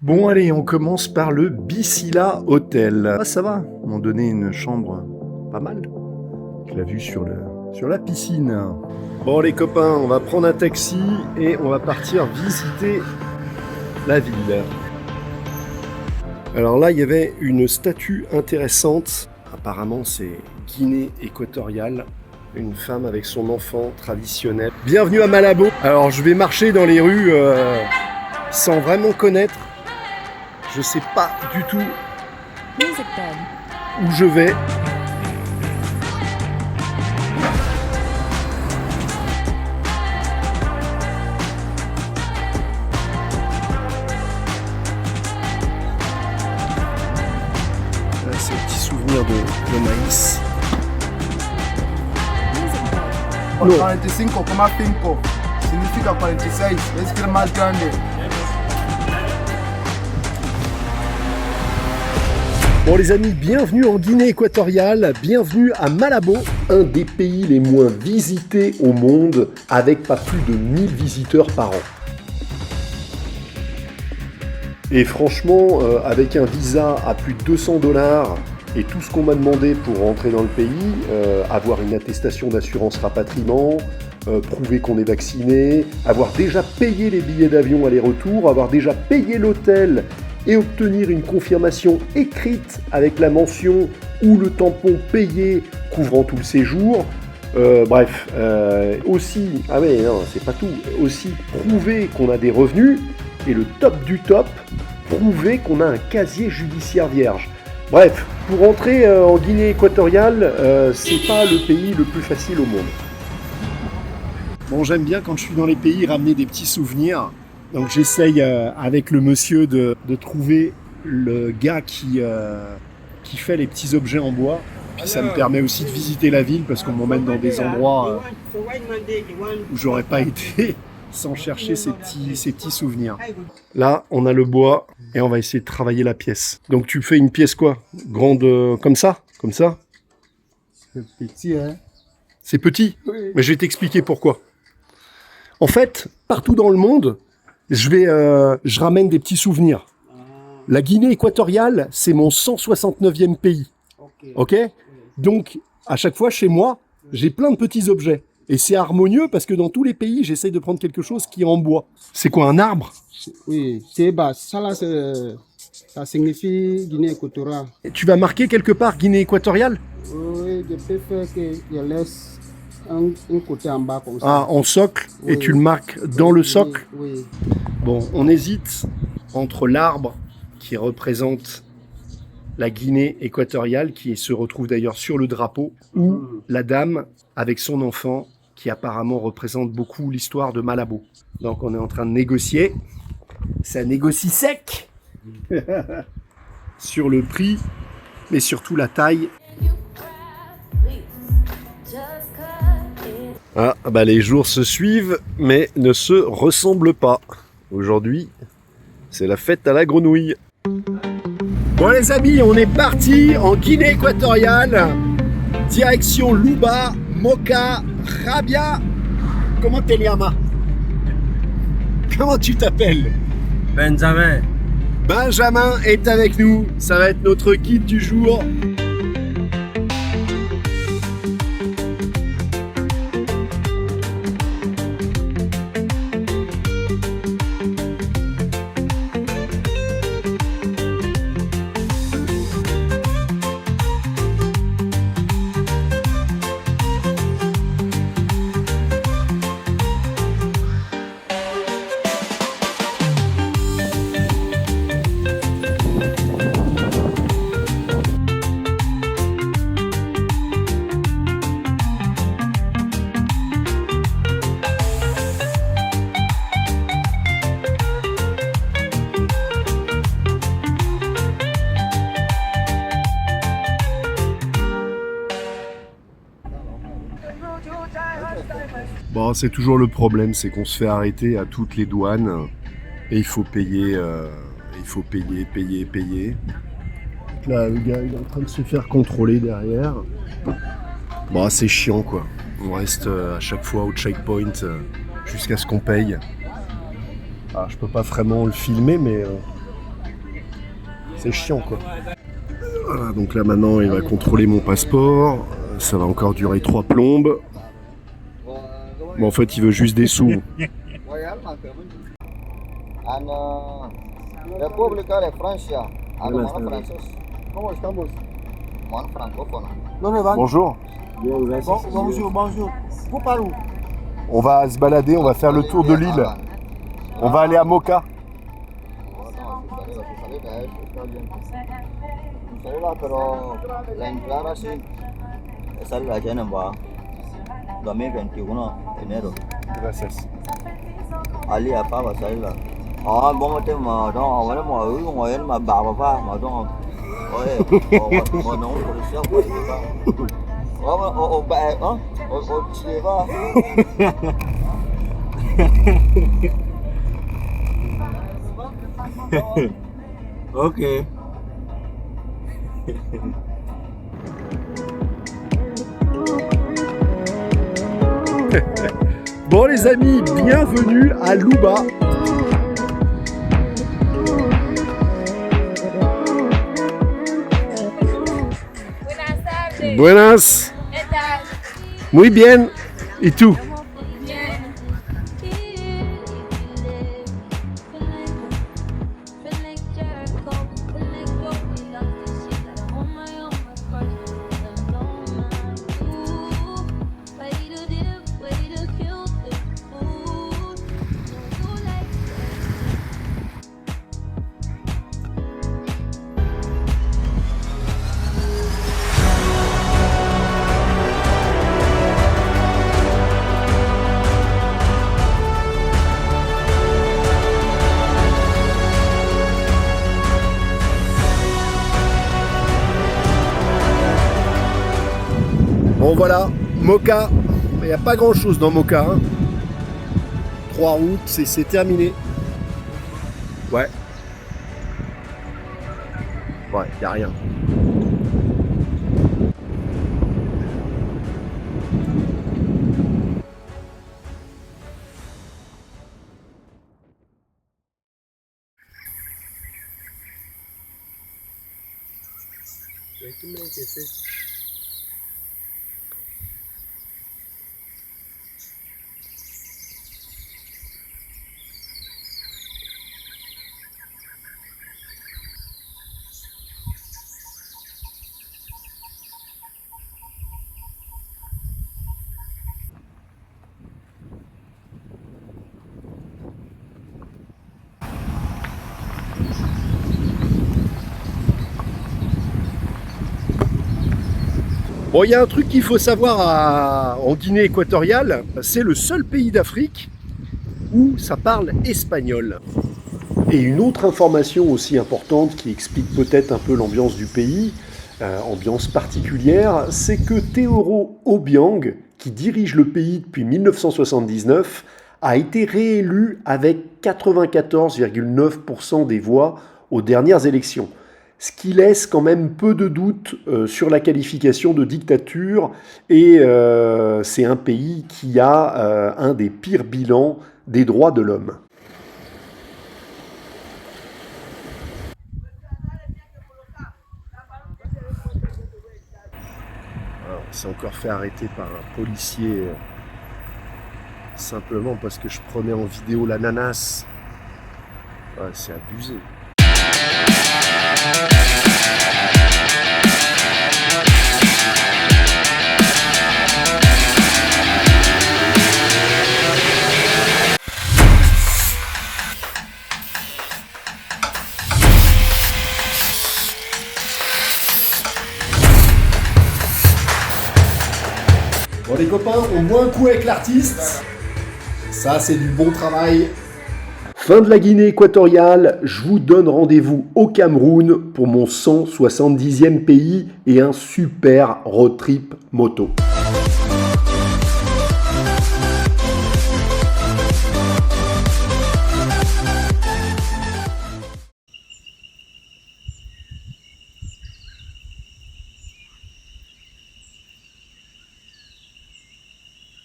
Bon allez, on commence par le Bicilla Hotel. Ah ça va, ils m'ont donné une chambre pas mal. Je l'ai vue sur la piscine. Bon les copains, on va prendre un taxi et on va partir visiter la ville. Alors là, il y avait une statue intéressante. Apparemment, c'est Guinée équatoriale. Une femme avec son enfant traditionnel. Bienvenue à Malabo. Alors je vais marcher dans les rues sans vraiment connaître. Je sais pas du tout où je vais. Là, c'est un petit souvenir de maïs. 45,5 significa 46, es que es más grande. Bon les amis, bienvenue en Guinée équatoriale, bienvenue à Malabo, un des pays les moins visités au monde, avec pas plus de 1000 visiteurs par an. Et franchement, avec un visa à plus de $200 et tout ce qu'on m'a demandé pour rentrer dans le pays, avoir une attestation d'assurance rapatriement, prouver qu'on est vacciné, avoir déjà payé les billets d'avion aller-retour, avoir déjà payé l'hôtel et obtenir une confirmation écrite avec la mention ou le tampon payé couvrant tout le séjour. Aussi, ah ouais, non, c'est pas tout, aussi prouver qu'on a des revenus et le top du top, prouver qu'on a un casier judiciaire vierge. Bref, pour entrer en Guinée équatoriale, c'est pas le pays le plus facile au monde. Bon, j'aime bien quand je suis dans les pays ramener des petits souvenirs. Donc j'essaye avec le monsieur de trouver le gars qui fait les petits objets en bois. Puis ça me permet aussi de visiter la ville parce qu'on m'emmène dans des endroits où j'aurais pas été sans chercher ces petits souvenirs. Là, on a le bois et on va essayer de travailler la pièce. Donc tu fais une pièce quoi? Grande comme ça? Comme ça? C'est petit, hein? C'est petit? Oui. Mais je vais t'expliquer pourquoi. En fait, partout dans le monde, je ramène des petits souvenirs. La Guinée équatoriale, c'est mon 169e pays. Ok? Donc, à chaque fois, chez moi, j'ai plein de petits objets. Et c'est harmonieux parce que dans tous les pays, j'essaye de prendre quelque chose qui est en bois. C'est quoi, un arbre? Oui, c'est bas. Ça là, ça signifie Guinée équatoriale. Et tu vas marquer quelque part Guinée équatoriale? Oui, je peux faire que je laisse un côté en bas comme ça. Ah, en socle, Oui. et tu le marques dans le socle? Oui. Bon, on hésite entre l'arbre qui représente la Guinée équatoriale, qui se retrouve d'ailleurs sur le drapeau, ou la dame avec son enfant, qui apparemment représente beaucoup l'histoire de Malabo. Donc on est en train de négocier. Ça négocie sec sur le prix, mais surtout la taille. Ah, bah les jours se suivent, mais ne se ressemblent pas. Aujourd'hui, c'est la fête à la grenouille. Bon les amis, on est parti en Guinée équatoriale. Direction Luba, Moka, Rabia. Comment te llamas? Comment tu t'appelles? Benjamin. Benjamin est avec nous. Ça va être notre guide du jour. Bon, c'est toujours le problème, c'est qu'on se fait arrêter à toutes les douanes et il faut payer, payer. Là, le gars, il est en train de se faire contrôler derrière. Bon, c'est chiant, quoi. On reste à chaque fois au checkpoint jusqu'à ce qu'on paye. Alors, je peux pas vraiment le filmer, mais C'est chiant quoi. Voilà, donc là maintenant il va contrôler mon passeport. Ça va encore durer 3 plombes. Mais en fait il veut juste des sous. República de Francia. ¿Cómo estamos? Bonjour. Bonjour. Vous parlez où? On va se balader, on va faire le tour de l'île. On va aller à Mocha. Pero la entrada sí, esa es la llena va 2021 enero. Gracias. Ali apa bahasa là. Bông trên mà đó mà nó ngồi mà bảo mà pha mà đó. Ôi, mà nó có được sao vậy ba. Bẹ chia ba. Ok. Bon les amis, bienvenue à Luba. Buenas tardes. Buenas. ¿Qué tal? Muy bien. ¿Y tú? Bien. Bon voilà, Mocha. Il n'y a pas grand chose dans Mocha. Hein. 3 routes, c'est terminé. Ouais. Ouais, il n'y a rien. Bon, il y a un truc qu'il faut savoir en Guinée équatoriale, c'est le seul pays d'Afrique où ça parle espagnol. Et une autre information aussi importante qui explique peut-être un peu l'ambiance du pays, ambiance particulière, c'est que Teoro Obiang, qui dirige le pays depuis 1979, a été réélu avec 94,9% des voix aux dernières élections. Ce qui laisse quand même peu de doute sur la qualification de dictature, et c'est un pays qui a un des pires bilans des droits de l'homme. On s'est encore fait arrêter par un policier simplement parce que je prenais en vidéo l'ananas. Ouais, c'est abusé. Bon les copains, on boit un coup avec l'artiste. Ça c'est du bon travail. Fin de la Guinée équatoriale, je vous donne rendez-vous au Cameroun pour mon 170e pays et un super road trip moto.